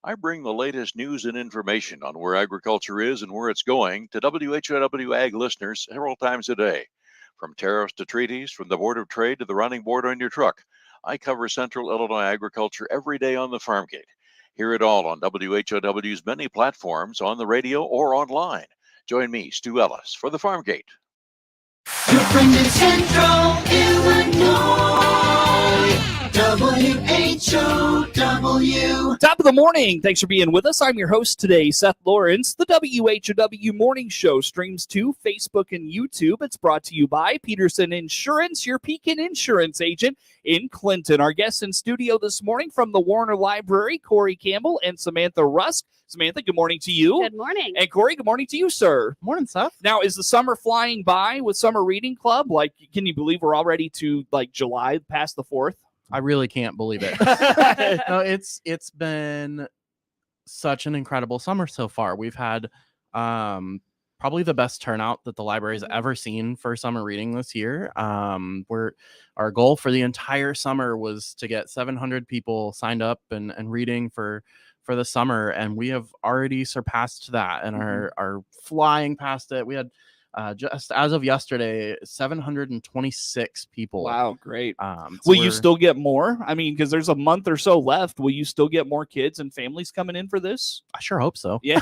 I bring the latest news and information on where agriculture is and where it's going to WHOW Ag listeners several times a day. From tariffs to treaties, from the Board of Trade to the running board on your truck, I cover Central Illinois agriculture every day on the Farm Gate. Hear it all on WHOW's many platforms on the radio or online. Join me, Stu Ellis, for the Farm Gate. Your friend in Central Illinois, WHOW. Top of the morning. Thanks for being with us. I'm your host today, Seth Lawrence. The WHOW Morning Show streams to Facebook and YouTube. It's brought to you by Peterson Insurance, your Pekin Insurance agent in Clinton. Our guests in studio this morning from the Warner Library, Corey Campbell and Samantha Rusk. Samantha, good morning to you. Good morning. And Corey, good morning to you, sir. Morning, Seth. Now, is the summer flying by with Summer Reading Club? Like, can you believe we're already to like July past the 4th? I really can't believe it. No, it's been such an incredible summer so far. We've had probably the best turnout that the library's ever seen for summer reading this year. Our goal for the entire summer was to get 700 people signed up and reading for the summer, and we have already surpassed that and are flying past it. We had just as of yesterday, 726 people. Wow, great. So will you still get more? I mean, because there's a month or so left. Will you still get more kids and families coming in for this? I sure hope so. Yeah.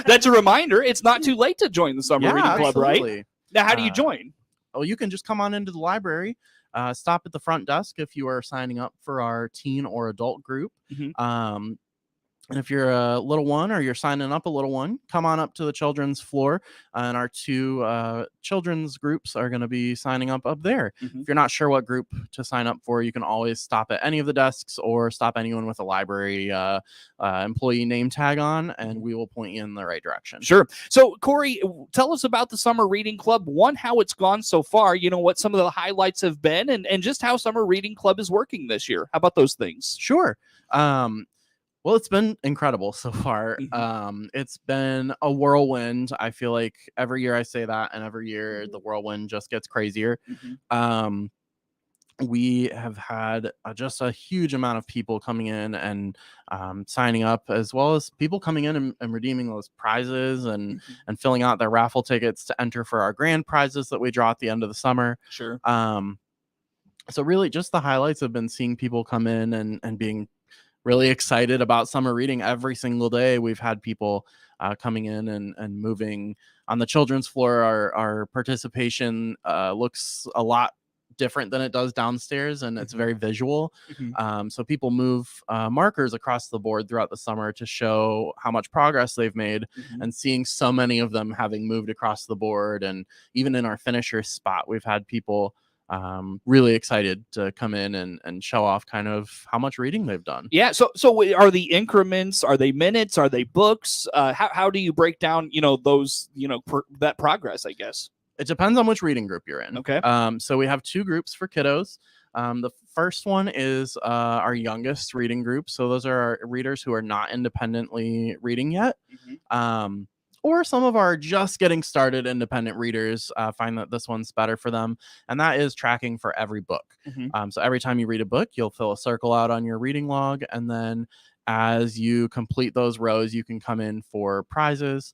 That's a reminder. It's not too late to join the Summer Reading Club, absolutely. right? Now, how do you join? Oh, you can just come on into the library, stop at the front desk if you are signing up for our teen or adult group. And if you're a little one or you're signing up a little one, come on up to the children's floor. And our two children's groups are going to be signing up there. If you're not sure what group to sign up for, you can always stop at any of the desks or stop anyone with a library employee name tag on, and we will point you in the right direction. Sure. So, Corey, tell us about the Summer Reading Club. One, how it's gone so far, you know, what some of the highlights have been, and just how Summer Reading Club is working this year. How about those things? Sure. Well, it's been incredible so far. It's been a whirlwind. I feel like every year I say that, and every year the whirlwind just gets crazier. We have had just a huge amount of people coming in and signing up, as well as people coming in and redeeming those prizes and filling out their raffle tickets to enter for our grand prizes that we draw at the end of the summer. Sure. So really just the highlights have been seeing people come in and being really excited about summer reading every single day. We've had people coming in and moving on the children's floor. Our participation looks a lot different than it does downstairs, and it's very visual. So people move markers across the board throughout the summer to show how much progress they've made, and seeing so many of them having moved across the board. And even in our finisher spot, we've had people really excited to come in and show off kind of how much reading they've done. Yeah. So are the increments, are they minutes? Are they books? How do you break down, those, that progress, I guess? It depends on which reading group you're in. Okay. So we have two groups for kiddos. The first one is our youngest reading group. So those are our readers who are not independently reading yet. Or some of our just getting started independent readers find that this one's better for them. And that is tracking for every book. So every time you read a book, you'll fill a circle out on your reading log. And then as you complete those rows, you can come in for prizes.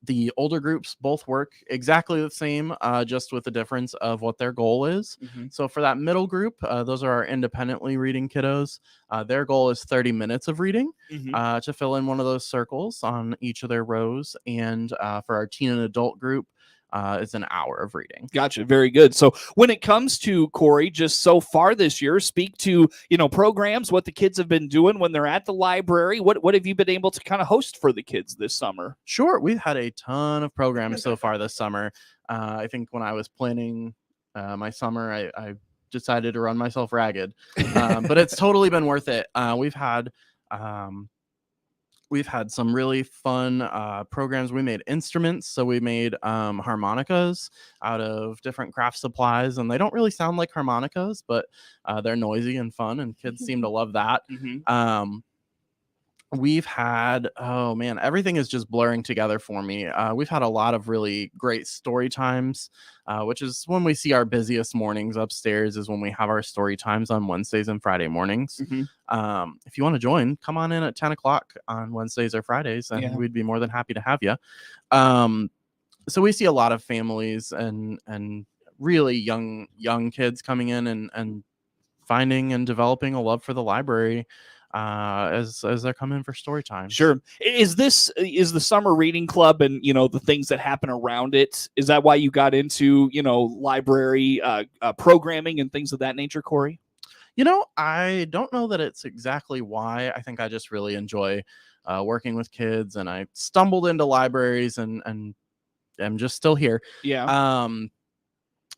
The older groups both work exactly the same, just with the difference of what their goal is. So for that middle group, those are our independently reading kiddos. Their goal is 30 minutes of reading to fill in one of those circles on each of their rows. And for our teen and adult group, it's an hour of reading. Gotcha. Very good. So when it comes to, Corey, just so far this year, speak to, programs, what the kids have been doing when they're at the library. What have you been able to kind of host for the kids this summer? Sure. We've had a ton of programs so far this summer. I think when I was planning my summer, I decided to run myself ragged, but it's totally been worth it. We've had some really fun programs. We made instruments. So we made harmonicas out of different craft supplies, and they don't really sound like harmonicas, but they're noisy and fun, and kids seem to love that. we've had, oh man, everything is just blurring together for me. We've had a lot of really great story times, which is when we see our busiest mornings upstairs, is when we have our story times on Wednesdays and Friday mornings. If you want to join, come on in at 10 o'clock on Wednesdays or Fridays, and we'd be more than happy to have you. So we see a lot of families and really young kids coming in and finding and developing a love for the library as they're coming in for story time. Sure. Is the summer reading club and the things that happen around it? Is that why you got into library programming and things of that nature, Corey? I don't know that it's exactly why. I think I just really enjoy working with kids, and I stumbled into libraries and I'm just still here. Yeah.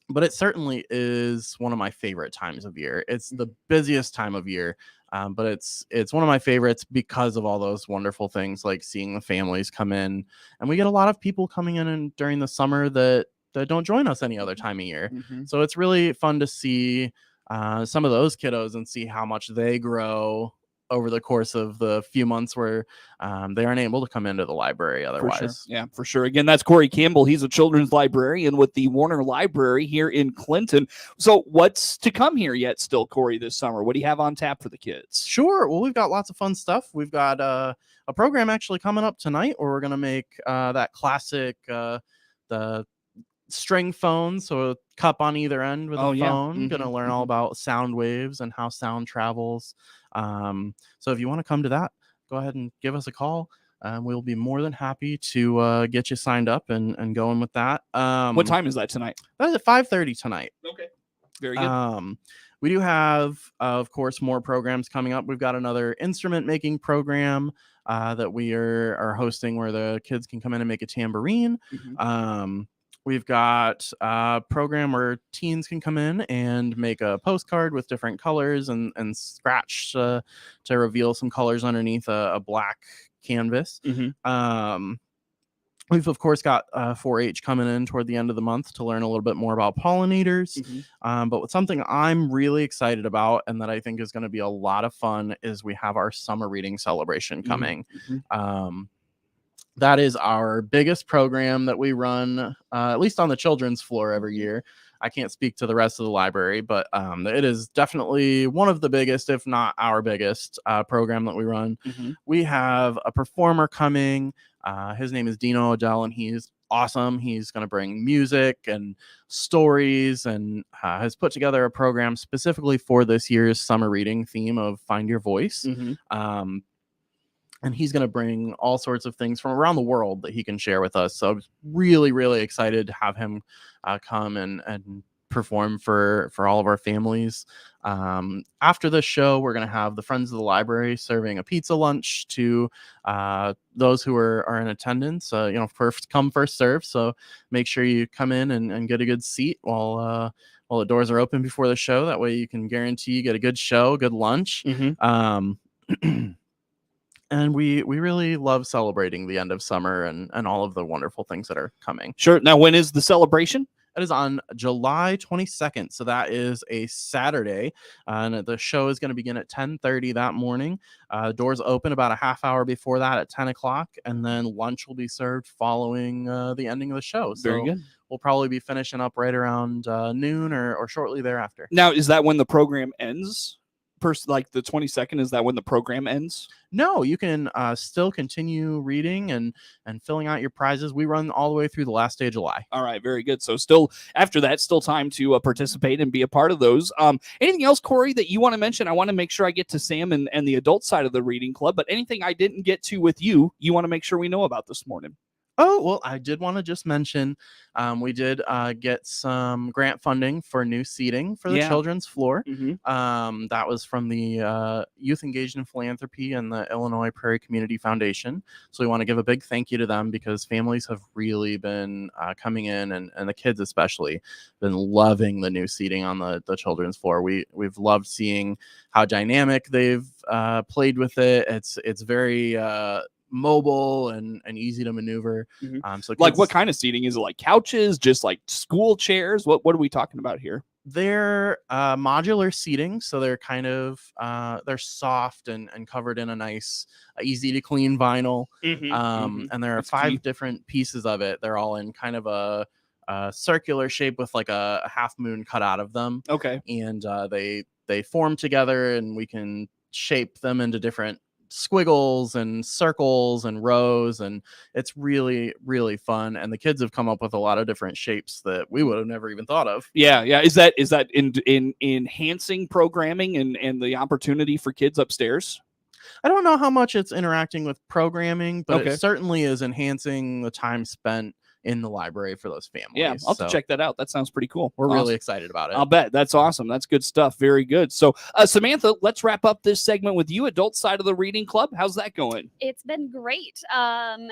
But it certainly is one of my favorite times of year. It's the busiest time of year, but it's one of my favorites because of all those wonderful things, like seeing the families come in, and we get a lot of people coming in and during the summer that don't join us any other time of year. So it's really fun to see some of those kiddos and see how much they grow over the course of the few months where they aren't able to come into the library otherwise. For sure. Yeah, for sure. Again, that's Corey Campbell. He's a children's librarian with the Warner Library here in Clinton. So what's to come here yet still, Corey, this summer? What do you have on tap for the kids? Sure. Well, we've got lots of fun stuff. We've got a program actually coming up tonight where we're going to make that classic, the string phone, so a cup on either end with a phone. Going to learn all about sound waves and how sound travels. So if you want to come to that, go ahead and give us a call. We'll be more than happy to get you signed up and going with that. What time is that tonight? That's at 5:30 tonight. Okay. Very good. We do have, of course, more programs coming up. We've got another instrument making program that we are hosting where the kids can come in and make a tambourine. We've got a program where teens can come in and make a postcard with different colors and scratch to reveal some colors underneath a black canvas. We've, of course, got 4-H coming in toward the end of the month to learn a little bit more about pollinators. But something I'm really excited about and that I think is going to be a lot of fun is we have our summer reading celebration coming. That is our biggest program that we run, at least on the children's floor every year. I can't speak to the rest of the library, but it is definitely one of the biggest, if not our biggest, program that we run. We have a performer coming. His name is Dino Odell, and he's awesome. He's going to bring music and stories and has put together a program specifically for this year's summer reading theme of Find Your Voice. And he's going to bring all sorts of things from around the world that he can share with us. So I'm really, really excited to have him come and perform for all of our families. After this show, we're going to have the Friends of the Library serving a pizza lunch to those who are in attendance. First come, first serve. So make sure you come in and get a good seat while the doors are open before the show. That way you can guarantee you get a good show, good lunch. And we really love celebrating the end of summer and all of the wonderful things that are coming. Sure. Now, when is the celebration? It is on July 22nd. So that is a Saturday. And the show is going to begin at 10:30 that morning. Doors open about a half hour before that at 10 o'clock. And then lunch will be served following the ending of the show. So very good. We'll probably be finishing up right around noon or shortly thereafter. Now, is that when the program ends? Like the 22nd, is that when the program ends? No, you can still continue reading and filling out your prizes. We run all the way through the last day of July. All right, very good. So still after that, still time to participate and be a part of those. Anything else, Corey, that you want to mention? I want to make sure I get to Sam and the adult side of the reading club, but anything I didn't get to with you want to make sure we know about this morning? Oh, well, I did want to just mention we did get some grant funding for new seating for the children's floor. That was from the Youth Engaged in Philanthropy and the Illinois Prairie Community Foundation. So we want to give a big thank you to them because families have really been coming in and the kids especially been loving the new seating on the children's floor. We've loved seeing how dynamic they've played with it. It's very mobile and easy to maneuver. So like what kind of seating is it? Like couches, just like school chairs? What are we talking about here? They're modular seating, so they're kind of they're soft and covered in a nice, easy to clean vinyl. And there are That's 5 key. different pieces of it. They're all in kind of a circular shape with like a half moon cut out of them, Okay. and they form together, and we can shape them into different squiggles and circles and rows, and it's really, really fun. And the kids have come up with a lot of different shapes that we would have never even thought of. Yeah. Is that in enhancing programming and the opportunity for kids upstairs? I don't know how much it's interacting with programming, but Okay. it certainly is enhancing the time spent in the library for those families. Yeah, I'll have to check that out. That sounds pretty cool. We're Awesome. really excited about it. I'll bet. That's awesome. That's good stuff. Very good. So, Samantha, let's wrap up this segment with you, adult side of the reading club. How's that going? It's been great. I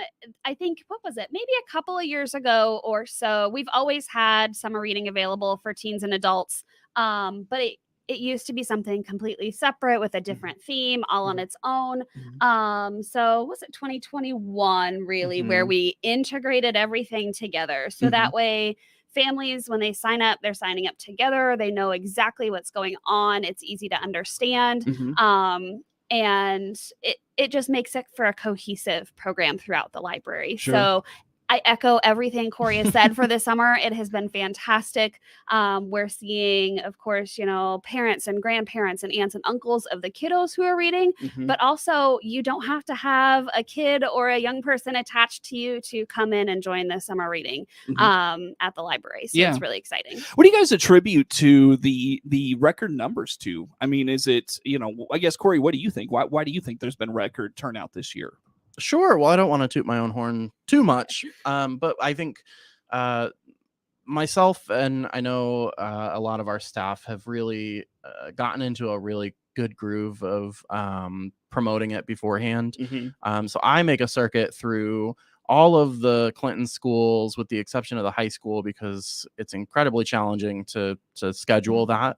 think, what was it? Maybe a couple of years ago or so, we've always had summer reading available for teens and adults. But it used to be something completely separate with a different theme, all on its own. So was it 2021 really where we integrated everything together? So that way families, when they sign up, they're signing up together. They know exactly what's going on. It's easy to understand. And it just makes it for a cohesive program throughout the library. Sure. So I echo everything Corey has said for this summer. It has been fantastic. We're seeing, of course, parents and grandparents and aunts and uncles of the kiddos who are reading, but also you don't have to have a kid or a young person attached to you to come in and join the summer reading at the library. So it's really exciting. What do you guys attribute to the record numbers to? I mean, is it, I guess, Corey, what do you think? Why do you think there's been record turnout this year? Sure. Well, I don't want to toot my own horn too much, but I think myself and I know a lot of our staff have really gotten into a really good groove of promoting it beforehand. So I make a circuit through all of the Clinton schools with the exception of the high school because it's incredibly challenging to schedule that.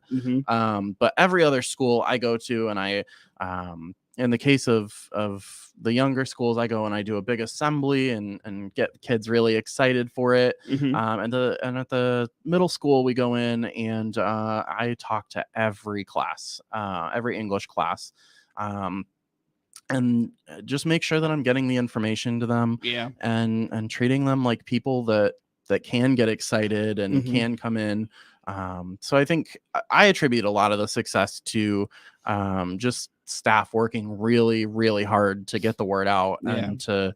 But every other school I go to, and I in the case of the younger schools, I go and I do a big assembly and get kids really excited for it. And at the middle school, we go in and I talk to every class, every English class, and just make sure that I'm getting the information to them. And treating them like people that can get excited and can come in. So I think I attribute a lot of the success to just staff working really, really hard to get the word out and to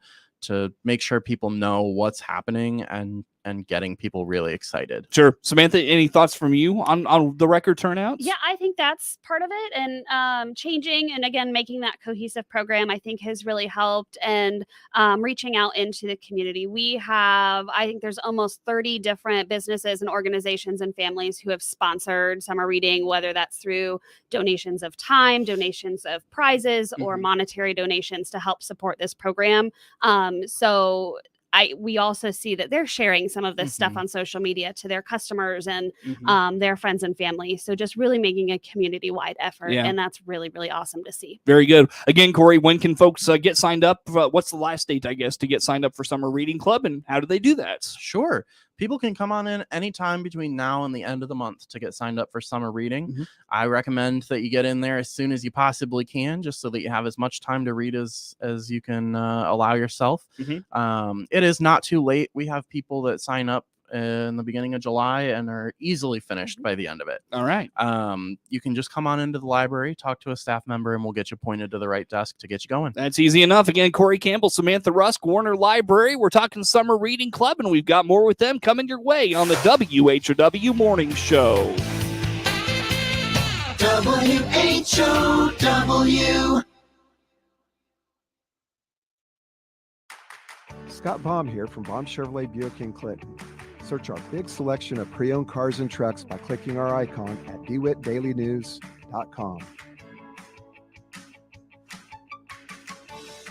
make sure people know what's happening and getting people really excited. Sure. Samantha, any thoughts from you on the record turnouts? Yeah, I think that's part of it. And changing and again, making that cohesive program, I think has really helped, and reaching out into the community. I think there's almost 30 different businesses and organizations and families who have sponsored summer reading, whether that's through donations of time, donations of prizes, or monetary donations to help support this program. So we also see that they're sharing some of this stuff on social media to their customers and their friends and family. So just really making a community-wide effort. And that's really, really awesome to see. Very good. Again, Corey, when can folks get signed up? What's the last date, I guess, to get signed up for Summer Reading Club, and how do they do that? Sure. People can come on in anytime between now and the end of the month to get signed up for summer reading. I recommend that you get in there as soon as you possibly can, just so that you have as much time to read as you can allow yourself. It is not too late. We have people that sign up in the beginning of July and are easily finished by the end of it. All right. You can just come on into the library, talk to a staff member, and we'll get you pointed to the right desk to get you going. That's easy enough. Again, Corey Campbell, Samantha Rusk, Warner Library. We're talking Summer Reading Club, and we've got more with them coming your way on the WHOW Morning Show. WHOW. Scott Baum here from Baum Chevrolet Buick in Clinton. Search our big selection of pre-owned cars and trucks by clicking our icon at DeWittDailyNews.com.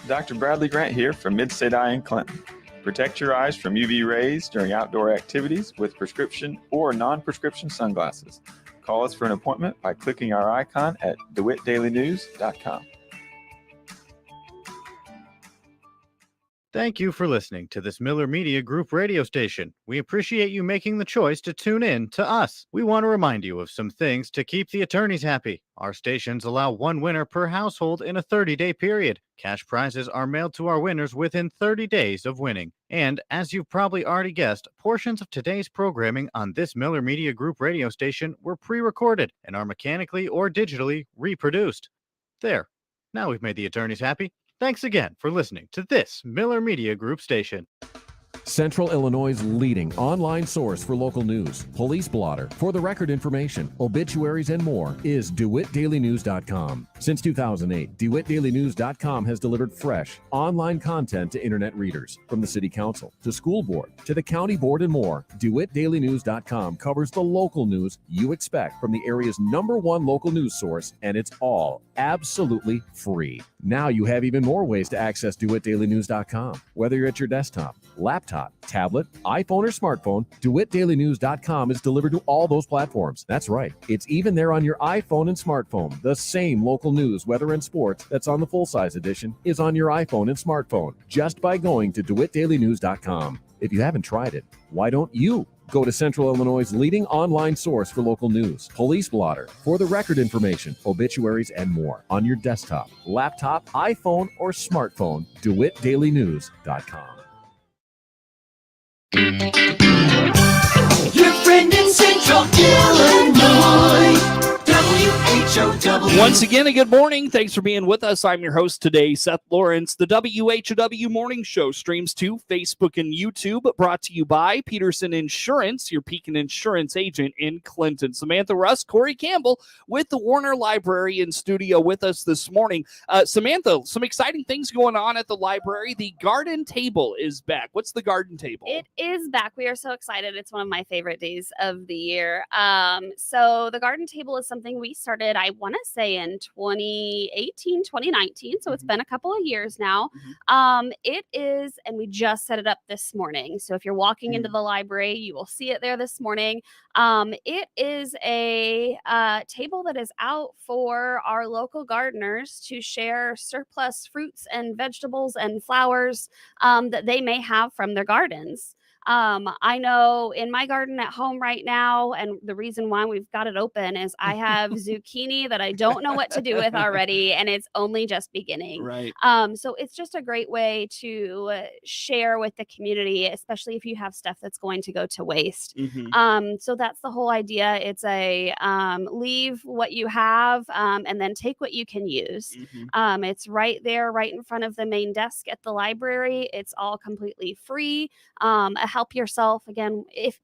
Dr. Bradley Grant here from Midstate Eye in Clinton. Protect your eyes from UV rays during outdoor activities with prescription or non-prescription sunglasses. Call us for an appointment by clicking our icon at DeWittDailyNews.com. Thank you for listening to this Miller Media Group radio station. We appreciate you making the choice to tune in to us. We want to remind you of some things to keep the attorneys happy. Our stations allow one winner per household in a 30-day period. Cash prizes are mailed to our winners within 30 days of winning. And as you've probably already guessed, portions of today's programming on this Miller Media Group radio station were pre-recorded and are mechanically or digitally reproduced. There. Now we've made the attorneys happy. Thanks again for listening to this Miller Media Group station. Central Illinois' leading online source for local news, police blotter, for the record information, obituaries, and more is DeWittDailyNews.com. Since 2008, DeWittDailyNews.com has delivered fresh, online content to internet readers. From the City Council, to School Board, to the County Board, and more, DeWittDailyNews.com covers the local news you expect from the area's #1 local news source, and it's all absolutely free. Now you have even more ways to access DeWittDailyNews.com. Whether you're at your desktop, laptop, tablet, iPhone, or smartphone, DeWittDailyNews.com is delivered to all those platforms. That's right. It's even there on your iPhone and smartphone. The same local news, weather, and sports that's on the full-size edition is on your iPhone and smartphone just by going to DeWittDailyNews.com. If you haven't tried it, why don't you? Go to Central Illinois' leading online source for local news, police blotter, for the record information, obituaries, and more on your desktop, laptop, iPhone, or smartphone, DeWittDailyNews.com. Your friend in Central Illinois. WHOW. Once again, a good morning. Thanks for being with us. I'm your host today, Seth Lawrence. The WHOW Morning Show streams to Facebook and YouTube, brought to you by Peterson Insurance, your Pekin Insurance agent in Clinton. Samantha Russ, Corey Campbell with the Warner Library in studio with us this morning. Samantha, some exciting things going on at the library. The garden table is back. What's the garden table? It is back. We are so excited. It's one of my favorite days of the year. So the garden table is something we started, I want to say, in 2018, 2019. So it's been a couple of years now. It is, and we just set it up this morning. So if you're walking into the library, you will see it there this morning. It is a table that is out for our local gardeners to share surplus fruits and vegetables and flowers that they may have from their gardens. I know in my garden at home right now, and the reason why we've got it open is I have zucchini that I don't know what to do with already, and it's only just beginning. Right. So it's just a great way to share with the community, especially if you have stuff that's going to go to waste. So that's the whole idea. It's a leave what you have and then take what you can use. It's right there, right in front of the main desk at the library. It's all completely free. Help yourself again if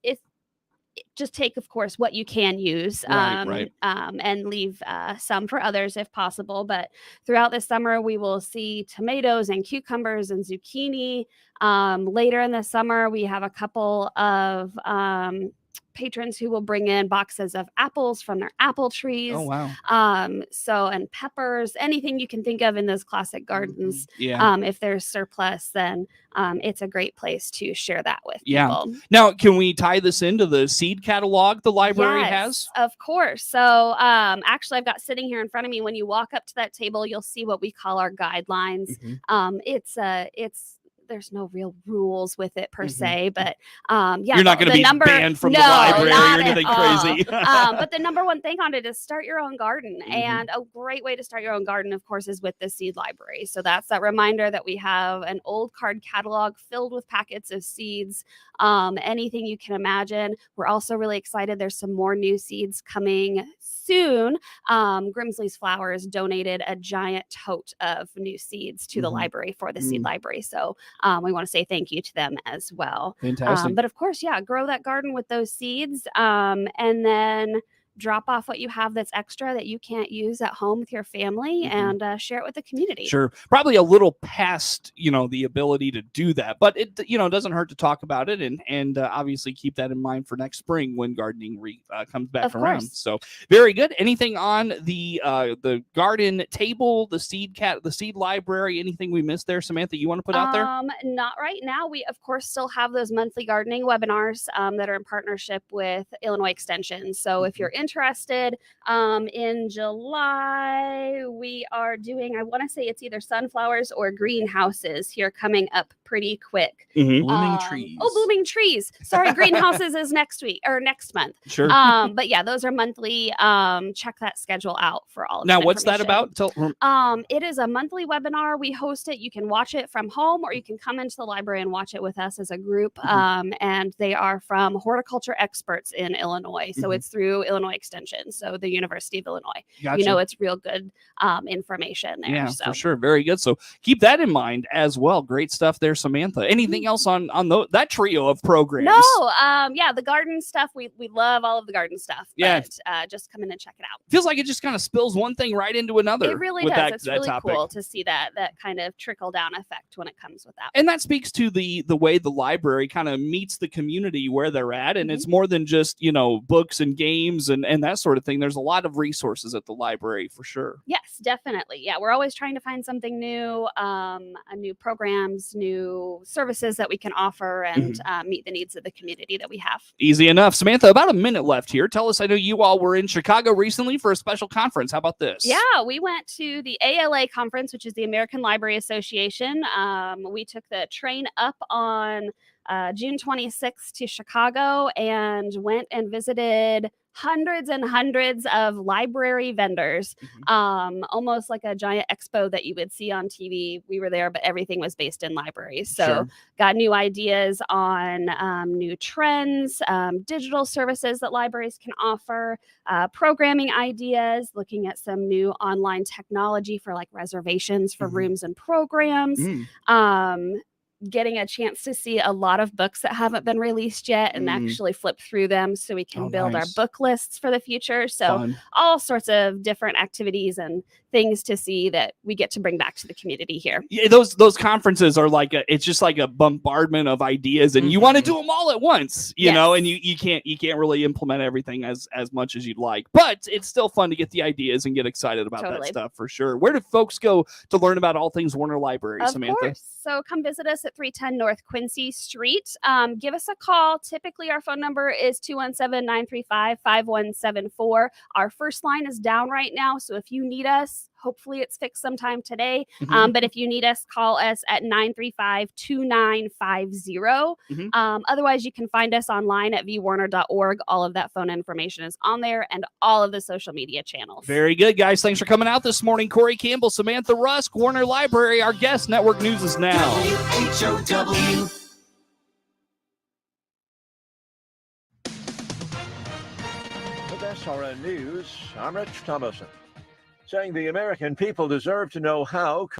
just take, of course, what you can use and leave some for others if possible. But throughout the summer, we will see tomatoes and cucumbers and zucchini. Later in the summer, we have a couple of patrons who will bring in boxes of apples from their apple trees. Oh, wow. And peppers, anything you can think of in those classic gardens. If there's surplus, then it's a great place to share that with people. Now, can we tie this into the seed catalog the library has? Of course. So actually, I've got sitting here in front of me. When you walk up to that table, you'll see what we call our guidelines. There's no real rules with it per se, but you're not going to be banned from the library or anything crazy. But the number one thing on it is start your own garden. And a great way to start your own garden, of course, is with the seed library. So that's that reminder that we have an old card catalog filled with packets of seeds, anything you can imagine. We're also really excited. There's some more new seeds coming soon. Grimsley's Flowers donated a giant tote of new seeds to the library for the seed library. So we want to say thank you to them as well. Fantastic. But of course, grow that garden with those seeds and then drop off what you have that's extra that you can't use at home with your family and share it with the community. Sure. Probably a little past, the ability to do that, but it, doesn't hurt to talk about it and obviously keep that in mind for next spring when gardening comes back around. So very good. Anything on the garden table, the seed library, anything we missed there, Samantha, you want to put out there? Not right now. We of course still have those monthly gardening webinars that are in partnership with Illinois Extension. So if you're interested, in July, we are doing, I want to say it's either sunflowers or greenhouses here coming up pretty quick. Blooming trees. Oh, blooming trees. Sorry, greenhouses is next week or next month. Sure. But yeah, those are monthly. Check that schedule out for all of Now, that what's that information. about? It is a monthly webinar. We host it. You can watch it from home, or you can come into the library and watch it with us as a group. And they are from horticulture experts in Illinois. So it's through Illinois Extension, so the University of Illinois. Gotcha. You know, it's real good information there. Yeah, so. for sure. Very good. So keep that in mind as well. Great stuff there, Samantha. Anything else on that trio of programs? No, yeah, the garden stuff. We love all of the garden stuff. Yeah. But, just come in and check it out. Feels like it just kind of spills one thing right into another. It really with does. That it's really topic. cool to see that kind of trickle down effect when it comes with that. And that speaks to the way the library kind of meets the community where they're at. And it's more than just, books and games and that sort of thing. There's a lot of resources at the library for sure. Yes, definitely. Yeah, we're always trying to find something new, new programs, new services that we can offer and meet the needs of the community that we have. Easy enough. Samantha, about a minute left here. Tell us, I know you all were in Chicago recently for a special conference. How about this? Yeah, we went to the ALA conference, which is the American Library Association. We took the train up on June 26th to Chicago and went and visited hundreds and hundreds of library vendors, almost like a giant expo that you would see on TV. We were there, but everything was based in libraries. So got new ideas on new trends, digital services that libraries can offer, programming ideas, looking at some new online technology for like reservations for rooms and programs. Getting a chance to see a lot of books that haven't been released yet and actually flip through them so we can build our book lists for the future. So all sorts of different activities and things to see that we get to bring back to the community here. Yeah, those conferences are like it's just like a bombardment of ideas and you want to do them all at once, you know, and you can't really implement everything as much as you'd like, but it's still fun to get the ideas and get excited about that stuff for sure. Where do folks go to learn about all things Warner Library, Samantha? Of course. So come visit us at 310 North Quincy Street. Give us a call. Typically, our phone number is 217-935-5174. Our first line is down right now. So if you need us, hopefully it's fixed sometime today. But if you need us, call us at 935-2950. Otherwise, you can find us online at vwarner.org. All of that phone information is on there and all of the social media channels. Very good, guys. Thanks for coming out this morning. Corey Campbell, Samantha Rusk, Warner Library. Our guest, Network News is now. WHOW. With SRN News, I'm Rich Thomason, saying the American people deserve to know how